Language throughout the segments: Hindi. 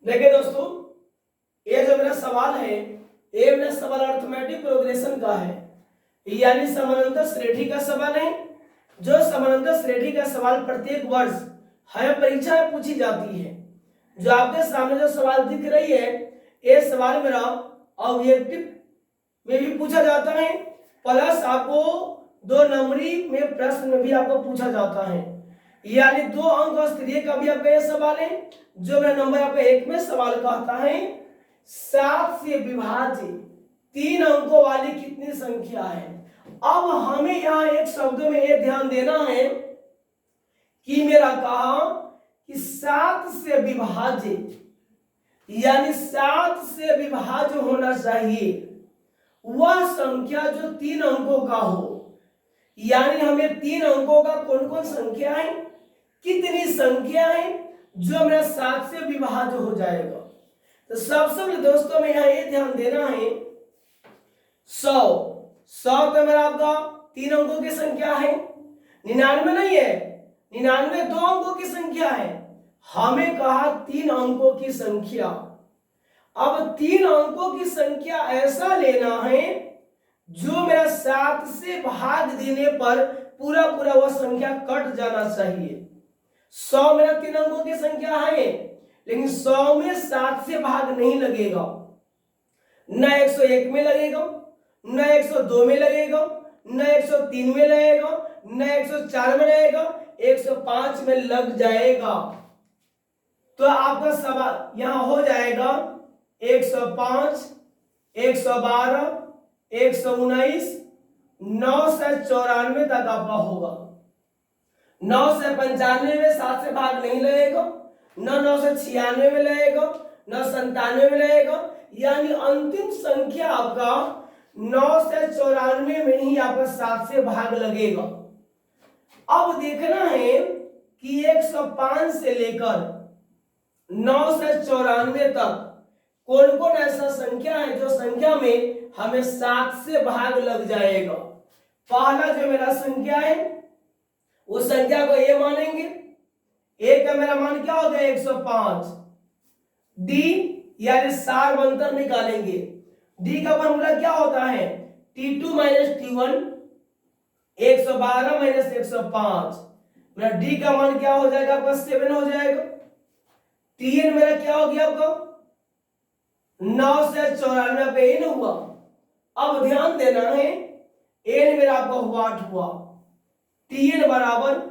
देखिए दोस्तों, ये जो मेरा सवाल है ये मेरा सवाल अर्थमेटिक प्रोग्रेशन का है, यानी समानांतर श्रेणी का सवाल है। जो समानांतर श्रेणी का सवाल प्रत्येक वर्ष हर परीक्षा में पूछी जाती है। जो आपके सामने जो सवाल दिख रही है ये सवाल मेरा ऑब्जेक्टिव में भी पूछा जाता है, प्लस आपको 2 नंबरी में प्रश्न में भी आपको पूछा जाता है, यानी 2 अंक और स्तरीय का भी आपका ये सवाल है। जो मेरा नंबर आपका 1 में सवाल कहता है 7 से विभाजित 3 अंकों वाली कितनी संख्या है। अब हमें यहाँ एक शब्द में ये ध्यान देना है कि मेरा कहा कि 7 से विभाजित, यानी 7 से विभाज्य होना चाहिए वह संख्या जो 3 अंकों का हो। यानी हमें 3 अंकों का कौन कौन संख्या है, कितनी संख्या है जो मेरा 7 से विभाज्य हो जाएगा। तो सबसे पहले दोस्तों में यहाँ ये ध्यान देना है 100 तो मेरा आपका 3 अंकों की संख्या है। 99 नहीं है, 99 2 अंकों की संख्या है। हमें कहा 3 अंकों की संख्या। अब 3 अंकों की संख्या ऐसा लेना है जो मेरा 7 से भाग देने पर पूरा पूरा वह संख्या कट जाना चाहिए। 100 मेरा 3 अंकों की संख्या है, लेकिन 100 में 7 से भाग नहीं लगेगा, न 101 में लगेगा, न 102 में लगेगा, न 103 में लगेगा, न 104 में लगेगा, 105 में लग जाएगा। तो आपका सवाल यहां हो जाएगा 105, 112, 119, 9 से 94 तक आपका होगा। 9 से 95 में 7 से भाग नहीं लगेगा, न 9 से 96 में लगेगा, न 97 में लगेगा, यानी अंतिम संख्या आपका 9 से 94 में ही आपका 7 से भाग लगेगा। अब देखना है कि 105 से लेकर 9 से 94 तक कौन कौन ऐसा संख्या है जो संख्या में हमें 7 से भाग लग जाएगा। पहला जो मेरा संख्या है उस संख्या को ये मानेंगे, ए का मेरा मान क्या हो गया 105। डी यानी सार अंतर निकालेंगे। डी का फॉर्मूला क्या होता है T2 माइनस T1, 112 माइनस 105। मेरा डी का मान क्या हो जाएगा आपका 7 हो जाएगा। Tn मेरा क्या हो गया आपका 9 से 94 पे n हुआ। अब ध्यान देना है n मेरा आपका हुआ 8 हुआ। Tn बराबर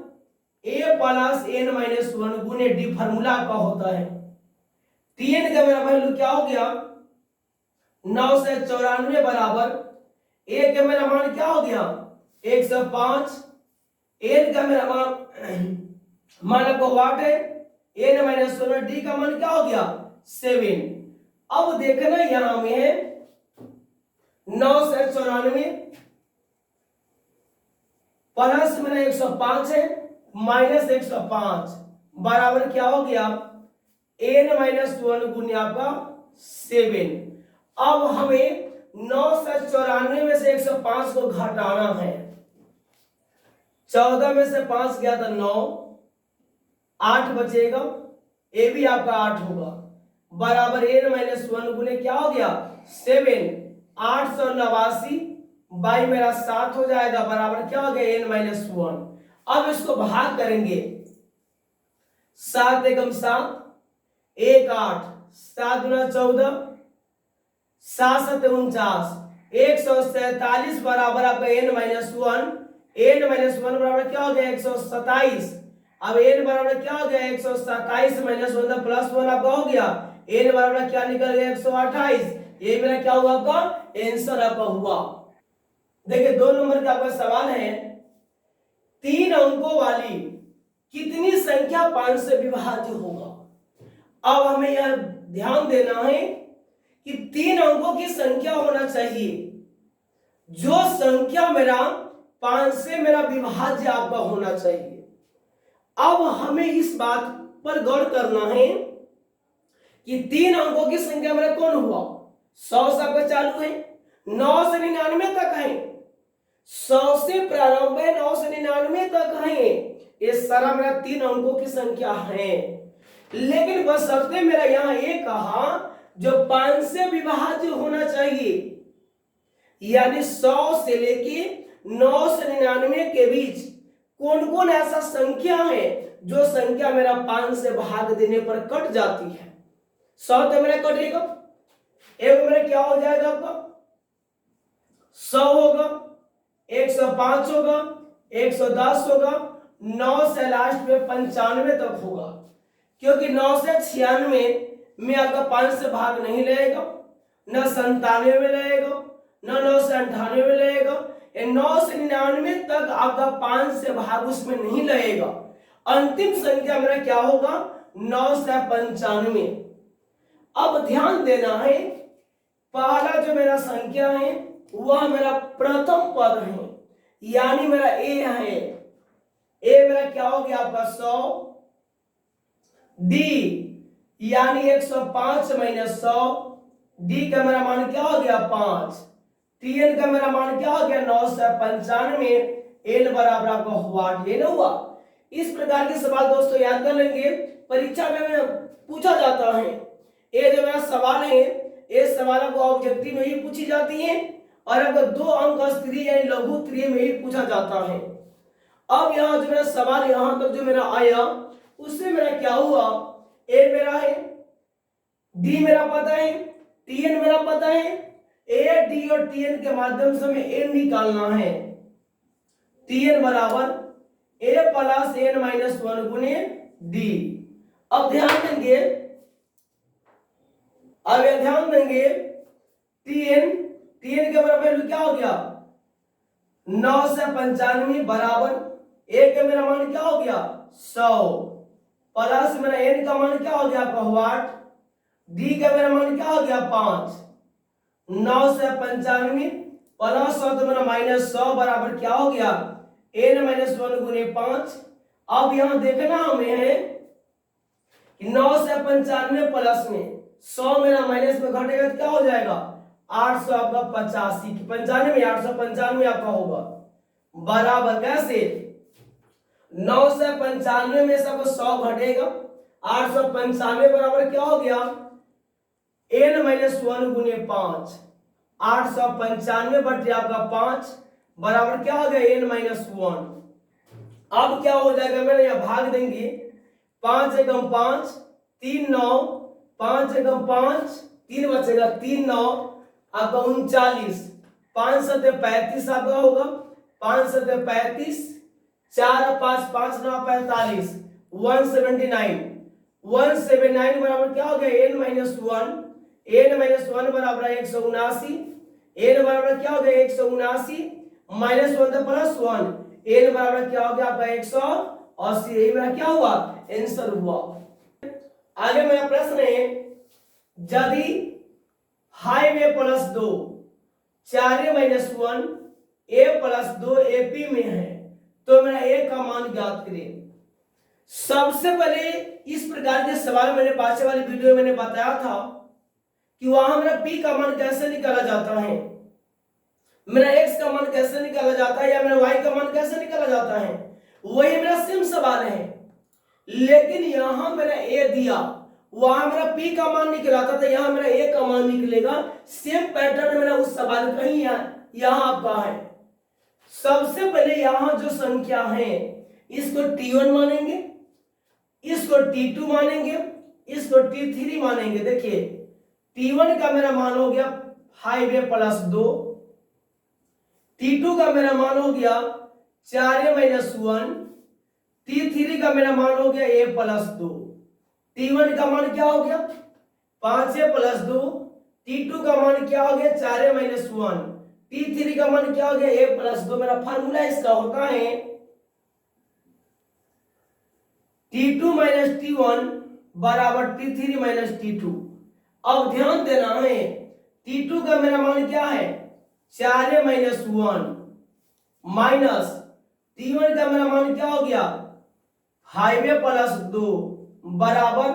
a प्लस n माइनस 1 गुने डी फार्मूला आपका होता है। Tn का मेरा वैल्यू क्या हो गया 9 से 94 बराबर a का मेरा मान क्या हो गया 105, n का मेरा मान आपका वाट है, n माइनस 1 डी का मान क्या हो गया 7। अब देखना यहां में है 9 से 94 प्लस मेरा 105 है माइनस 105 बराबर क्या हो गया n माइनस 1 गुने आपका 7। अब हमें 9 से 94 में से 105 को घटाना है। 14 में से 5 गया तो 9, 8 बचेगा, ए भी आपका 8 होगा बराबर n माइनस 1 गुने क्या हो गया 7। 889 बाई मेरा 7 हो जाएगा बराबर क्या हो गया n माइनस 1। अब इसको भाग करेंगे 7 एकम 7, 1 8, 7 गुना 14, 7 7 49, 147 बराबर आपका n माइनस 1। n माइनस 1 बराबर क्या हो गया 127। अब n बराबर क्या हो गया 127 माइनस 1 प्लस 1 आपका हो गया n बराबर क्या निकल गया 128। ये मेरा क्या हुआ आपका आंसर आपका हुआ। देखिए 2 नंबर का आपका सवाल है 3 अंकों वाली कितनी संख्या 5 से विभाज्य होगा। अब हमें यह ध्यान देना है कि 3 अंकों की संख्या होना चाहिए जो संख्या मेरा 5 से मेरा विभाज्य आपका होना चाहिए। अब हमें इस बात पर गौर करना है कि 3 अंकों की संख्या मेरा कौन हुआ 100 से आपका चालू है, 9 से 99 तक है, 100 से प्रारंभ है 9 से 99 तक है। ये सारा मेरा 3 अंकों की संख्या है। लेकिन बशर्ते मेरा यहाँ ये कहा जो 5 से विभाज्य होना चाहिए, यानी 100 से लेके 999 के बीच कौन कौन ऐसा संख्या है जो संख्या मेरा 5 से भाग देने पर कट जाती है। 100 तो मेरा कटेगा, एक मेरा क्या हो जाएगा आपका 100 होगा, 105 होगा, 110 होगा, 9 से लास्ट में 95 तक होगा, क्योंकि 9 से 96 में आपका 5 से भाग नहीं लगेगा, न 97 में लगेगा, न 9 से 98 में लगेगा, 9 से 99 तक आपका 5 से भाग उसमें नहीं लगेगा। अंतिम संख्या मेरा क्या होगा 9 से 95। अब ध्यान देना है, पहला जो मेरा संख्या है वह मेरा प्रथम पद है, यानी मेरा ए है। ए मेरा क्या हो गया आपका 100, डी यानी 105 माइनस 100, डी का मेरा मान क्या हो गया 5, टीएन का मेरा मान क्या हो गया 9 से 95, एन बराबर आपका वाट, ये ना हुआ। इस प्रकार के सवाल दोस्तों याद कर लेंगे, परीक्षा में पूछा जाता है। ये जो मेरा सवाल है ये सवाल को ऑब्जेक्टिव में ही पूछी जाती है और अगर 2 अंक स्त्रीय यानी लघु त्रिय में ही पूछा जाता है। अब यहाँ जो मेरा सवाल यहाँ तक जो मेरा आया उससे मेरा क्या हुआ, ए मेरा है, डी मेरा पता है, टीएन मेरा पता है, ए डी और टीएन के माध्यम से हमें एन निकालना है। टीएन बराबर ए प्लस एन माइनस 1 गुने डी। अब ध्यान देंगे टीएन के बराबर वैल्यू क्या हो गया 9 से 95 बराबर ए का मेरा मान क्या हो गया 100 प्लस मेरा एन का मान क्या हो गया आपका वाट, डी का मेरा मान क्या हो गया 5, 9 से 95 प्लस 100 तो मेरा माइनस 100 बराबर क्या हो गया एन माइनस 1 गुने 5। अब यहां देखना हमें है कि 9 से 95 प्लस में 100 मेरा माइनस में घटेगा तो क्या हो जाएगा 800 आपका 85 की 95 में 895 आपका होगा बराबर कैसे 9 से 95 में से 100 घटेगा 895 बराबर क्या हो गया एन माइनस 1 गुने 5, 895 बटे आपका 5 बराबर क्या हो गया एन माइनस 1। अब क्या हो जाएगा मैंने यहां भाग देंगे 5 एकम 5 3 9 5 एकम 5 3 बचेगा 3 9 आपका 39, 5 सत्य 35 आपका होगा 5 सत्य 35, 4 5 5 9 45, 179 बराबर क्या हो गया एन माइनस 1, एन माइनस 1 बराबर 179, एन बराबर क्या हो गया 179 माइनस 1 तो प्लस 1, एन बराबर क्या हो गया आपका 180। यही मेरा क्या हुआ आंसर हुआ। आगे मेरा प्रश्न है यदि हाईवे प्लस 2 4 माइनस 1 ए प्लस 2 एपी में है तो मेरा ए का मान ज्ञात करें। सबसे पहले इस प्रकार के सवाल मैंने पाछे वाली वीडियो में मैंने बताया था कि वहां मेरा पी का मान कैसे निकाला जाता है, मेरा एक्स का मान कैसे निकाला जाता है या मेरा वाई का मान कैसे निकाला जाता है, वही मेरा सेम सवाल है। लेकिन यहां मेरा ए दिया वहां मेरा पी का मान निकला था तो यहां मेरा ए का मान निकलेगा। सेम पैटर्न मेरा उस सवाल का ही यहां आपका है। सबसे पहले यहां जो संख्या है इसको T1 मानेंगे, इसको T2 मानेंगे, इसको T3 मानेंगे। देखिए T1 का मेरा मान हो गया हाईवे प्लस 2, T2 का मेरा मान हो गया 4 माइनस 1, T3 का मेरा मान हो गया a प्लस 2, T1 का मान क्या हो गया 5 प्लस 2, T2 का मान क्या हो गया 4 माइनस 1, T3 का मान क्या हो गया a प्लस 2। मेरा फार्मूला इसका होता है T2 माइनस T1 बराबर T3 माइनस T2। अब ध्यान देना है T2 का मेरा मान क्या है 4 माइनस 1 माइनस T1 का मेरा मान क्या हो गया हाईवे प्लस 2 बराबर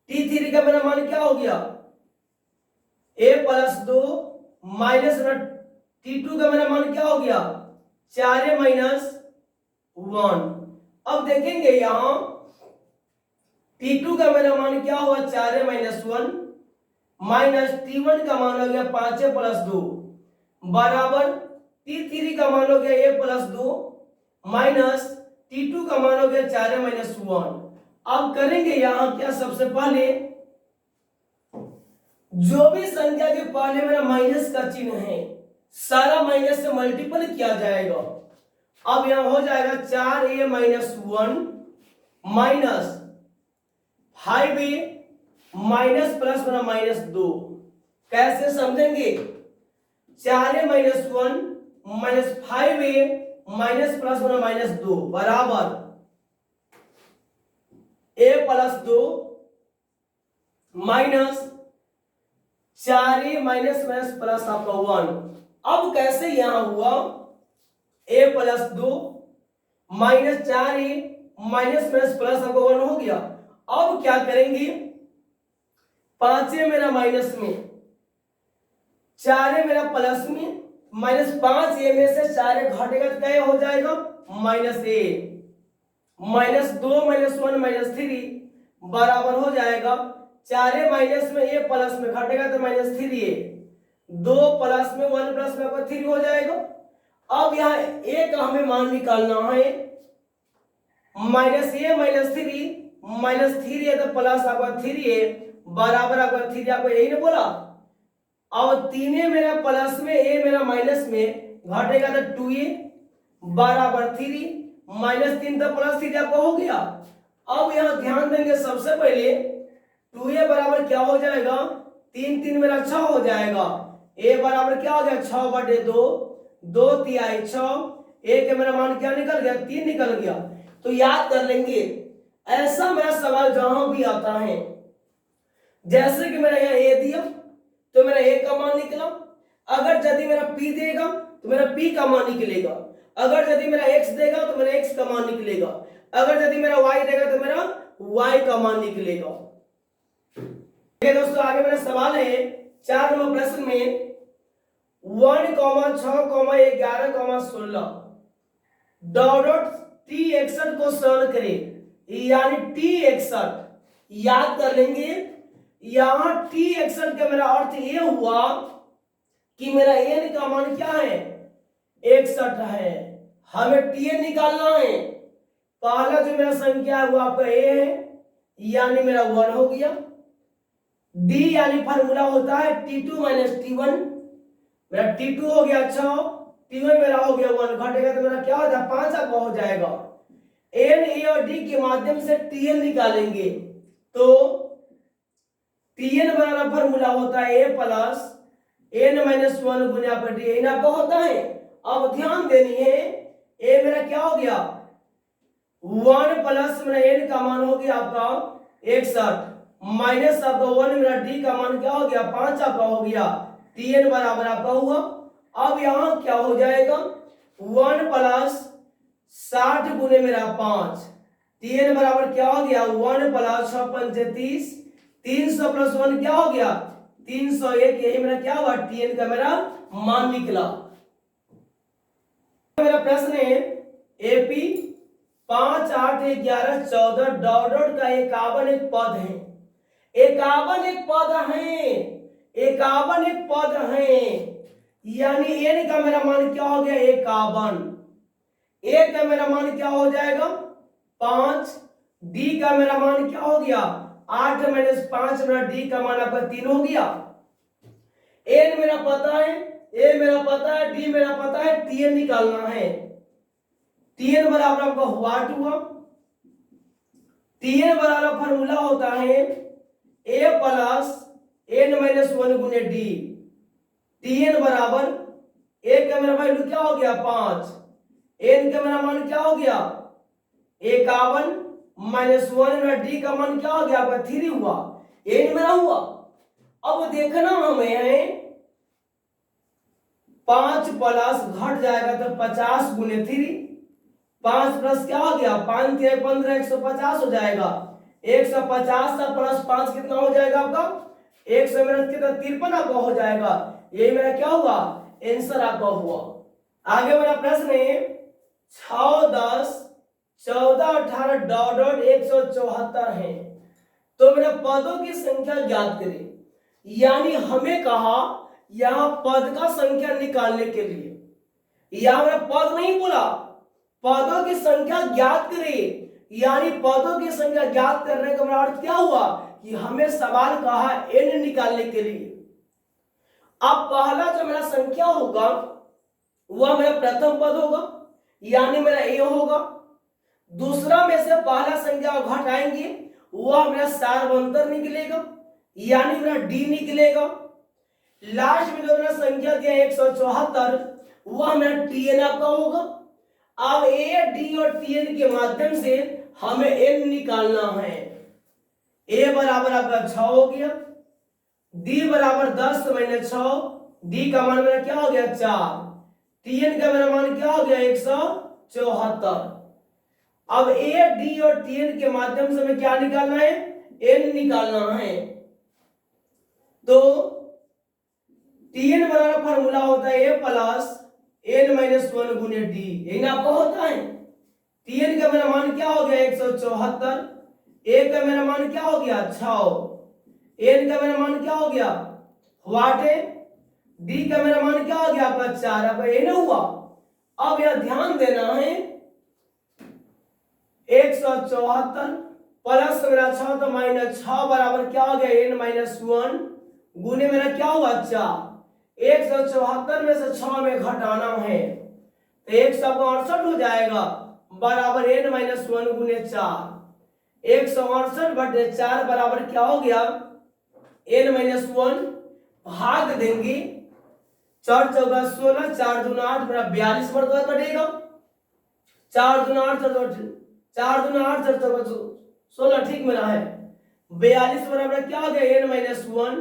T3 का मेरा मान क्या हो गया a प्लस 2 माइनस T2 का मेरा मान क्या हो गया 4 माइनस 1। अब देखेंगे यहां T2 का मेरा मान क्या हुआ 4 माइनस 1 माइनस T1 का मान हो गया 5 प्लस 2 बराबर T3 का मान हो गया a प्लस 2 माइनस T2 का मान हो गया 4 माइनस 1। अब करेंगे यहां क्या, सबसे पहले जो भी संख्या के पहले मेरा माइनस का चिन्ह है सारा माइनस से मल्टीपल किया जाएगा। अब यहां हो जाएगा 4a minus 1 minus 5a minus plus मेरा माइनस 2। कैसे समझेंगे, 4a minus 1 minus 5a minus plus मेरा माइनस 2 बराबर a plus 2 minus 4a minus minus plus आपका 1। अब कैसे यहां हुआ a plus 2 minus 4a minus minus plus आपका 1 हो गया। अब क्या करेंगे, 5a मेरा माइनस में 4a मेरा प्लस में माइनस 5a में से 4a घटेगा तो क्या हो जाएगा minus a minus 2 minus 1 minus 3 बराबर हो जाएगा 4a माइनस में a प्लस में घटेगा तो माइनस 3a 2 प्लस में 1 प्लस में आपका 3 हो जाएगा। अब यहाँ a का हमें मान निकालना है minus a minus 3 minus 3a तो प्लस आपका 3a बराबर आपका 3 आपको यही ना बोला। अब 3a मेरा प्लस में a मेरा माइनस में घटेगा तो 2a बराबर 3 माइनस 3 तो प्लस 3 आपका हो गया। अब यहाँ ध्यान देंगे सबसे पहले 2a बराबर क्या हो जाएगा 3 3 मेरा 6 हो जाएगा। a बराबर क्या हो गया 6 बटे 2 2 तिहाई 6 a के मेरा मान क्या निकल गया 3 निकल गया। तो याद कर लेंगे ऐसा मेरा सवाल जहां भी आता है, जैसे कि मेरा यहाँ a दिया तो मेरा a का मान निकला, अगर यदि मेरा p देगा तो मेरा p का मान निकलेगा, अगर यदि मेरा x देगा तो मेरा x का मान निकलेगा, अगर यदि मेरा y देगा तो मेरा y का मान निकलेगा। दोस्तों आगे मेरा सवाल है 4 नंबर प्रश्न में 1, 6, 11, 16 डॉट T61 को सरल करें यानी T61 याद कर लेंगे। यहां T61 का मेरा अर्थ ये हुआ कि मेरा n का मान क्या है 61 है, हमें Tn निकालना है। पहला जो मेरा संख्या है वो आपका a है यानी मेरा 1 हो गया। d यानी फार्मूला होता है T2 माइनस T1, मेरा T2 हो गया 6 T1 मेरा हो गया 1 घटेगा तो मेरा क्या हो जाएगा 5 आपका हो जाएगा। n a और d के माध्यम से Tn निकालेंगे तो Tn बराबर फार्मूला होता है a प्लस n माइनस 1 गुने आपका d इन आपका होता है। अब ध्यान देनी है a मेरा क्या हो गया 1 प्लस मेरा n का मान हो गया आपका 61 माइनस आपका 1 मेरा d का मान क्या हो गया 5 आपका हो गया। Tn बराबर आपका हुआ। अब यहां क्या हो जाएगा 1 प्लस 60 गुने मेरा 5 Tn बराबर क्या हो गया 1 प्लस 6 पंचे 30 300 प्लस 1 क्या हो गया 301। यही मेरा क्या हुआ Tn का मेरा मान निकला। मेरा प्रश्न है AP 5, 8, 11, 14 डॉट डॉट का 51 एक पद है, 51 एक पद है, 51 एक पद है यानी n का मेरा मान क्या हो गया 51, a का मेरा मान क्या हो जाएगा 5, d का मेरा मान क्या हो गया 8 माइनस 5 मेरा d का मान आपका 3 हो गया। n मेरा पता है, a मेरा पता है, d मेरा पता है, Tn निकालना है। Tn बराबर आपका व्हाट हुआ Tn बराबर फार्मूला होता है a प्लस n माइनस 1 गुने d। Tn बराबर a का मेरा वैल्यू क्या हो गया 5, n का मेरा मान क्या हो गया 51 माइनस 1 मेरा d का मान क्या हो गया आपका 3 हुआ, n मेरा हुआ। अब देखना हमें है 5 प्लस घट जाएगा तो 50 गुने 3, 5 प्लस क्या हो गया 5 3 15 150 हो जाएगा। 150 का प्लस 5 कितना हो जाएगा आपका 100 मेरा कितना 53 आपका हो जाएगा। यही मेरा क्या हुआ आंसर आपका हुआ। आगे मेरा प्रश्न है 6, 10, 14, 18 डॉट डॉट 174 है। तो मेरा पदों की संख्या ज्ञात करें। यानी हमें कहा यहां पद का संख्या निकालने के लिए, यहां मेरा पद नहीं बोला, पदों की संख्या ज्ञात करें। यानी पदों की संख्या ज्ञात करने का मेरा अर्थ क्या हुआ कि हमें सवाल कहा n निकालने के लिए। अब पहला जो मेरा संख्या होगा वह मेरा प्रथम पद होगा, यानी मेरा a होगा। दूसरा में से पहला संख्या घटाएंगे वह मेरा सार्वंतर निकलेगा, यानी मेरा d निकलेगा। लास्ट में जो मेरा संख्या दिया 174 वह मेरा tn आपका होगा। अब a, d और tn के माध्यम से हमें n निकालना है। a बराबर आपका 6 हो गया, d बराबर 10 - 6, d का मान मेरा क्या हो गया 4, tn का मेरा मान क्या हो गया 174। अब a, d और tn के माध्यम से हमें क्या निकालना है, n निकालना है। तो tn बराबर फार्मूला होता है a प्लस n - 1 गुने d, यही ना आपका होता है। tn का मेरा मान क्या हो गया 174, a का मेरा मान क्या हो गया 6, n का मेरा मान क्या हो गया व्हाट है, d का मेरा मान क्या हो गया आपका 4। अब ये ना हुआ। अब यह ध्यान देना है 174 प्लस मेरा 6 तो -6 बराबर क्या हो गया n - 1 गुने मेरा क्या हुआ 4। 174 में से 6 में घटाना है तो 168 हो जाएगा बराबर n - 1 गुने 4। 168/4 बराबर क्या हो गया n - 1, भाग देंगे 4 चौका 16, 4 दूना 8 मेरा 42 वर्ग कटेगा। 4 दूना 8 4 दूना 8 4 चौका 16 ठीक मेरा है। 42 बराबर क्या हो गया n - 1,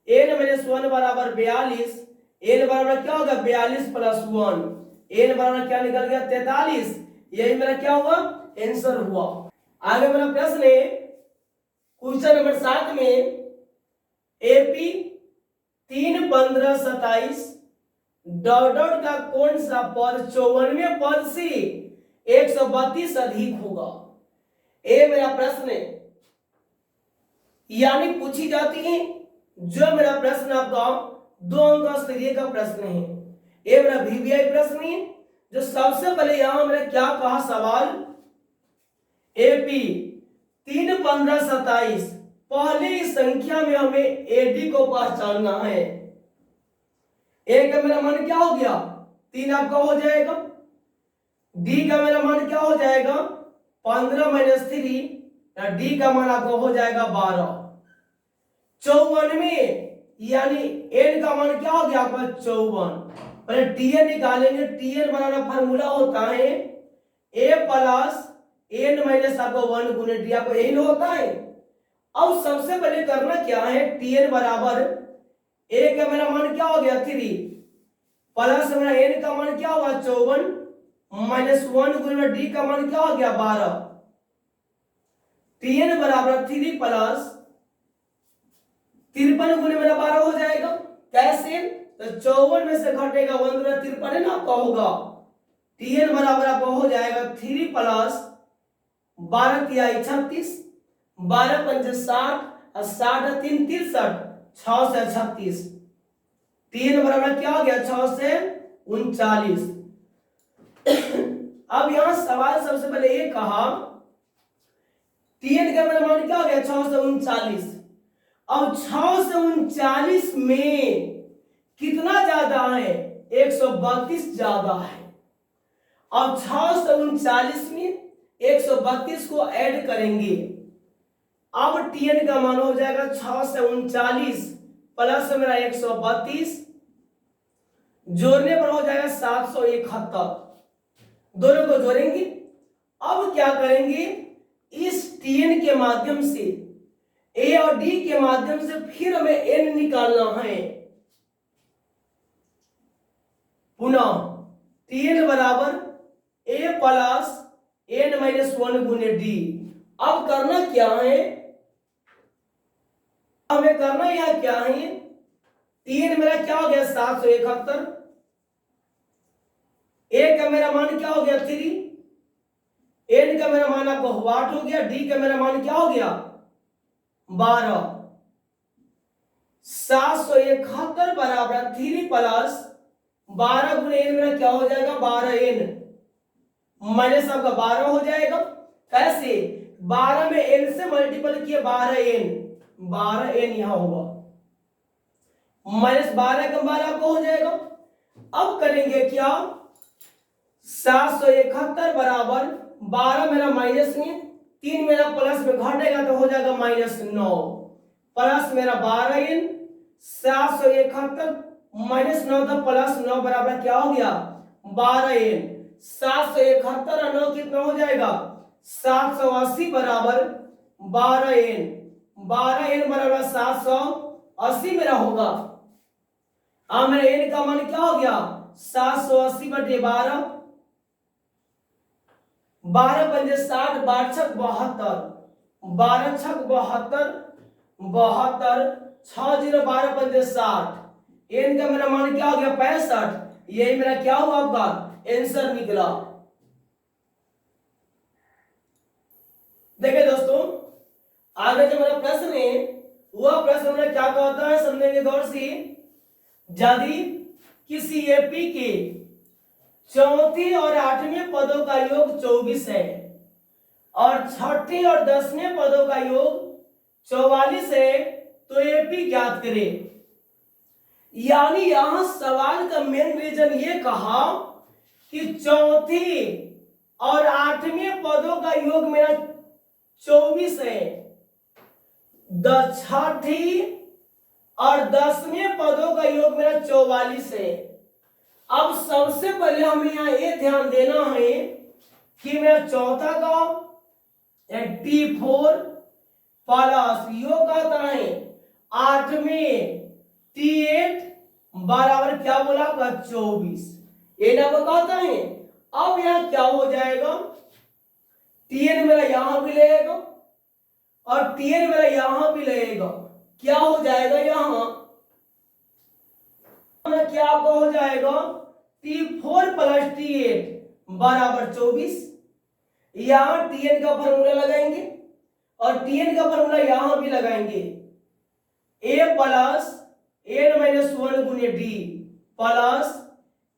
n - 1 बराबर 42, n बराबर क्या होगा 42 + 1, n बराबर क्या निकल गया 43। यही मेरा क्या हुआ आंसर हुआ। आगे मेरा प्रश्न है क्वेश्चन नंबर 7 में एपी 3 15 27 डॉट डॉट का कौन सा पद 54वें पद से 132 अधिक होगा। ये मेरा प्रश्न है, यानी पूछी जाती है जो मेरा प्रश्न आपका 2 अंक स्तरीय का प्रश्न है। ये मेरा वीवीआई प्रश्न है। जो सबसे पहले यहां मैंने क्या कहा सवाल, एपी 3 15 27 पहले इस संख्या में हमें एडी को पहचानना है। ए का मेरा मान क्या हो गया 3 आपका हो जाएगा, डी का मेरा मान क्या हो जाएगा 15 - 3, डी का मान आपका हो जाएगा 12। 54 यानी एन का मान क्या हो गया आपका 54। पहले टीएन निकालेंगे, टीएन बनाना फार्मूला होता है ए प्लस एन माइनस आपका 1 गुने डी, आपको यही होता है। अब सबसे पहले करना क्या है, टीएन बराबर ए का मेरा मान क्या हो गया 3 प्लस मेरा एन का मान क्या होगा 54 माइनस 1 गुने डी का मान क्या हो गया 12। टीएन बराबर 3 प्लस 53 गुने मेरा 12 हो जाएगा। कैसे, तो 54 में से घटेगा 1 गुना 53 ना आपका होगा। टीएन बराबर आपका हो जाएगा 3 प्लस 12 तिया 36, 12 पंच 60 और 60 3 63, 6 से 36। टीएन बराबर क्या हो गया 6 से 39। अब यहां सवाल सबसे पहले ये कहा टीएन का मेरा मान क्या हो गया 6 से 39। अब 6 से 39 में कितना ज्यादा है 132 ज्यादा है। अब 6 से 39 में 132 को ऐड करेंगे, अब टीएन का मान हो जाएगा 6 से 39 प्लस मेरा 132 जोड़ने पर हो जाएगा 771। दोनों को जोड़ेंगे। अब क्या करेंगे, इस टीएन के माध्यम से ए और डी के माध्यम से फिर हमें एन निकालना है। पुनः टीएन बराबर ए प्लस एन माइनस 1 गुने डी। अब करना क्या है, हमें करना यह क्या है, टीएन मेरा क्या हो गया 771, ए का मेरा मान क्या हो गया 3, एन का मेरा मान आपको व्हाट हो गया, डी का मेरा मान क्या हो गया 12, 771 बराबर 3 प्लस 12 गुने n मेरा क्या हो जाएगा 12n माइनस आपका 12 हो जाएगा। कैसे 12 में n से मल्टीपल किए 12n यहां होगा माइनस 12 का 12 आपको हो जाएगा। अब करेंगे क्या 771 बराबर 12 मेरा माइनस में 3 मेरा प्लस में घटेगा तो हो जाएगा -9 प्लस मेरा 12n 771 -9 था प्लस 9 बराबर क्या हो गया 12n 771 और 9 कितना हो जाएगा 780 बराबर 12n बराबर 780 मेरा होगा। अब मेरा n का मान क्या हो गया 780 बटे 12 12 पंजे 60 12 छक 72 12 छक 72 72 6 0 12 पंजे 60 n का मेरा मान क्या हो गया 65। यही मेरा क्या हुआ आपका आंसर निकला। देखिए दोस्तों आगे जो मेरा प्रश्न है वह प्रश्न में क्या कहता है समझेंगे गौर से। यदि किसी एपी के चौथी और आठवें पदों का योग 24 है और छठी और 10वें पदों का योग 44 है तो एपी ज्ञात करें। यानी यहां सवाल का मेन रीजन ये कहा कि चौथी और आठवें पदों का योग मेरा 24 है, छठी और 10वें पदों का योग मेरा 44 है। अब सबसे पहले हमें यहाँ ये ध्यान देना है कि मेरा चौथा का T4 प्लस योग आता है 8वें T8 बराबर क्या बोला आपका 24 ये ना कहता है। अब यहाँ क्या हो जाएगा Tn मेरा यहां भी लगेगा और Tn मेरा यहां भी लगेगा। क्या हो जाएगा यहां क्या आपका हो जाएगा T4 प्लस T8 बराबर 24। यहां Tn का फॉर्मूला लगाएंगे और Tn का फॉर्मूला यहां भी लगाएंगे a प्लस n माइनस 1 गुने d plus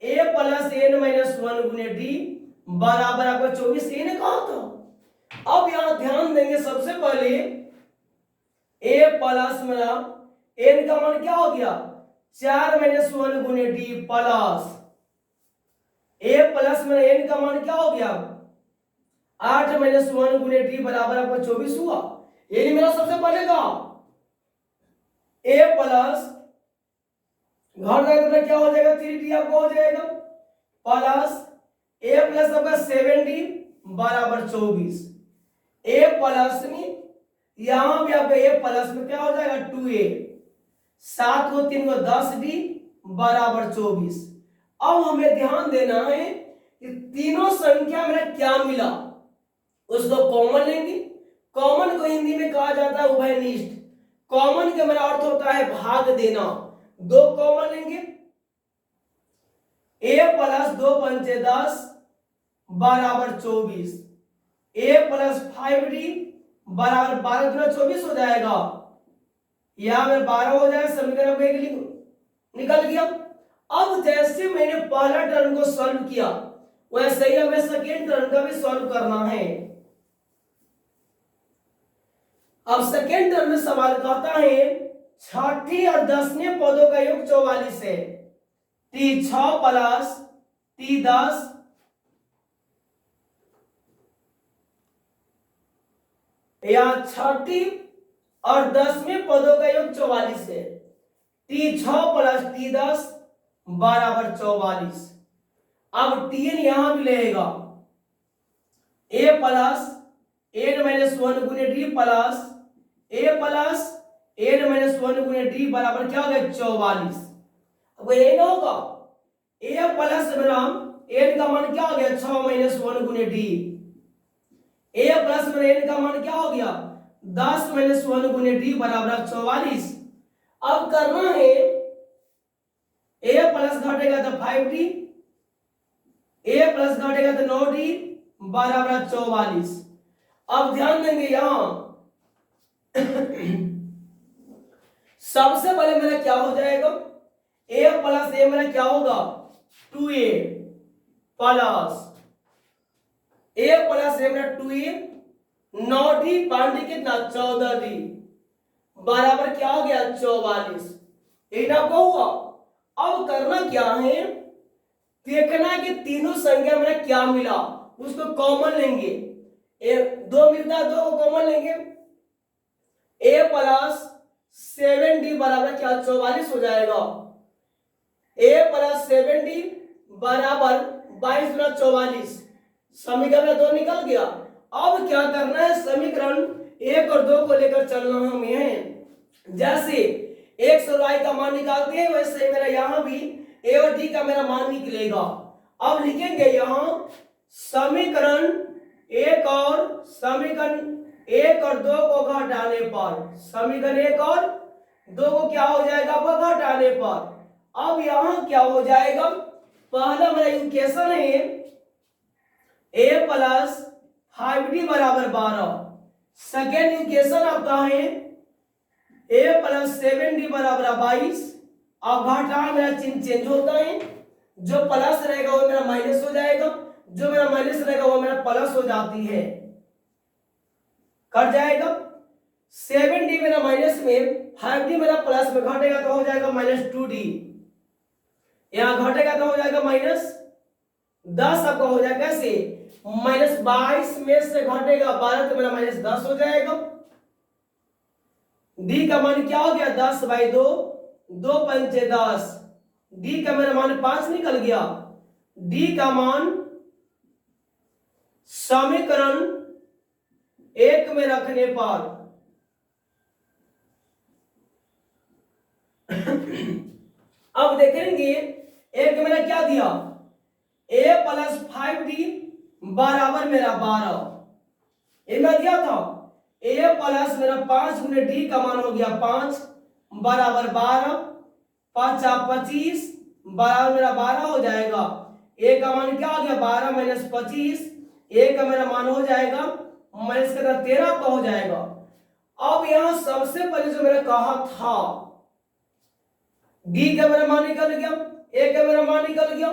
a plus n minus 1 गुने d बराबर आपका 24। ये कहा था। अब यहां ध्यान देंगे सबसे पहले a प्लस मेरा n का मान क्या हो गया 4 माइनस 1 गुने d प्लस a प्लस मेरा n का मान क्या हो गया 8 माइनस 1 गुने d बराबर आपका 24 हुआ। ये मेरा सबसे पहले का a प्लस घर जाएगा क्या हो जाएगा 3d आपका हो जाएगा प्लस a प्लस आपका 7d बराबर 24 a प्लस में यहां भी आपका a प्लस में क्या हो जाएगा 2a 7 को 3 को 10d बराबर 24। अब हमें ध्यान देना है कि तीनों संख्या में क्या मिला उसको कॉमन लेंगे। कॉमन को हिंदी में कहा जाता है उभयनिष्ठ। कॉमन का मेरा अर्थ होता है भाग देना। दो कॉमन लेंगे a प्लस 2 पंचे 10 बराबर 24 a प्लस 5d बराबर 12 गुना 24 हो जाएगा। यहां में 12 हो जाएगा समीकरण निकल गया। अब जैसे मैंने पहला टर्म को सॉल्व किया वैसे ही हमें सेकेंड टर्म का भी सॉल्व करना है। अब सेकेंड टर्म में सवाल कहता है छठी और 10वें पदों का योग 44 है। T6 प्लस T10 या छठी और 10वें पदों का योग 44 है। T6 प्लस T10 बराबर 44। अब Tn यहां भी लेगा a प्लस n माइनस 1 गुने d plus a plus n minus 1 गुने d बराबर क्या हो गया 44। अब ये ना होगा a प्लस मेरा n का मान क्या हो गया 6 माइनस 1 गुने d a प्लस मेरा n का मान क्या हो गया 10 माइनस 1 गुने d बराबर 44। अब करना है a प्लस घटेगा तो 5d a प्लस घटेगा तो 9d बराबर 44। अब ध्यान देंगे यहां सबसे पहले मेरा क्या हो जाएगा, a प्लस ए मेरा क्या होगा 2a प्लस a प्लस ए मेरा 2a 9d 5d कितना 14d बराबर क्या हो गया 44। एक आपको हुआ। अब करना क्या है, देखना कि तीनों संख्या में क्या मिला उसको कॉमन लेंगे। दो मिलता है, दो को कॉमन लेंगे। a प्लस 7d बराबर क्या 44 हो जाएगा। a प्लस 7d बराबर 22 गुना 44, समीकरण 2 निकल गया। अब क्या करना है, समीकरण 1 और 2 को लेकर चलना हमें है। जैसे x और y का मान निकालते हैं वैसे मेरा यहाँ भी a और d का मेरा मान निकलेगा। अब लिखेंगे यहाँ समीकरण 1 और 2 को घटाने पर, समीकरण 1 और 2 को क्या हो जाएगा आपका घटाने पर। अब यहाँ क्या हो जाएगा, पहला मेरा इक्वेशन है a प्लस 5d बराबर 12, सेकेंड इक्वेशन आपका है a प्लस 7d बराबर 22। अब घटा मेरा चिन्ह चेंज होता है, जो प्लस रहेगा वो मेरा माइनस हो जाएगा, जो मेरा माइनस रहेगा वो मेरा प्लस हो जाती है, कट जाएगा। 7d मेरा माइनस में, 5d मेरा प्लस में घटेगा तो हो जाएगा माइनस 2d, यहाँ घटेगा तो हो जाएगा माइनस 10 आपका हो जाएगा। कैसे, माइनस 22 में से घटेगा 12 तो मेरा माइनस 10 हो जाएगा। d का मान क्या हो गया 10/2, 2 पंचे 10, d का मेरा मान 5 निकल गया। d का मान समीकरण 1 में रखने पर अब देखेंगे एक मेरा क्या दिया, a प्लस 5d बराबर मेरा 12, ये मैं दिया था a प्लस मेरा 5 गुने d का मान हो गया 5 बराबर 12, 5 25 बराबर मेरा 12 हो जाएगा। a का मान क्या हो गया 12 माइनस 25, a का मेरा मान हो जाएगा माइनस का 13 का हो जाएगा। अब यहां सबसे पहले जो मैंने कहा था d का मेरा मान निकल गया, a का मेरा मान निकल गया।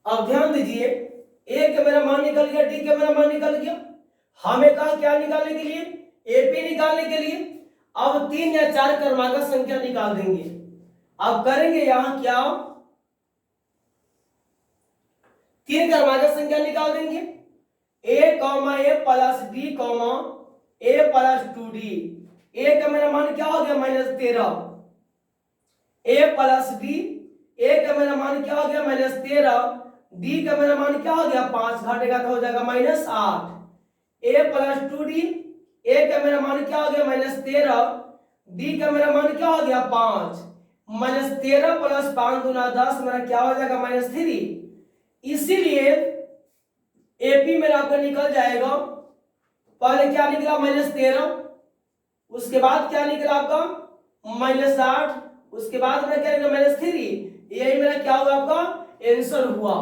अब ध्यान दीजिए, a का मेरा मान निकल गया, d का मेरा मान निकल गया। हमें कहा क्या निकालने के लिए, AP निकालने के लिए। अब 3 या 4 क्रमांक संख्या निकाल देंगे। अब करेंगे यहां क्या, 3 क्रमांक संख्या निकाल देंगे, a plus d a plus 2d। a का मेरा मान क्या हो गया minus 13, a plus d, a का मेरा मान क्या हो गया माइनस 13, d का मेरा मान क्या हो गया 5, घटेगा तो हो जाएगा minus 8। a plus 2d, a का मेरा मान क्या हो गया माइनस 13, d का मेरा मान क्या हो गया 5, माइनस 13 प्लस 5 गुना 10 मेरा क्या हो जाएगा माइनस 3। इसीलिए AP मेरा आपका निकल जाएगा, पहले क्या निकला माइनस 13, उसके बाद क्या निकला आपका माइनस 8, उसके बाद मेरा क्या निकला माइनस 3। यही मेरा क्या हुआ आपका आंसर हुआ।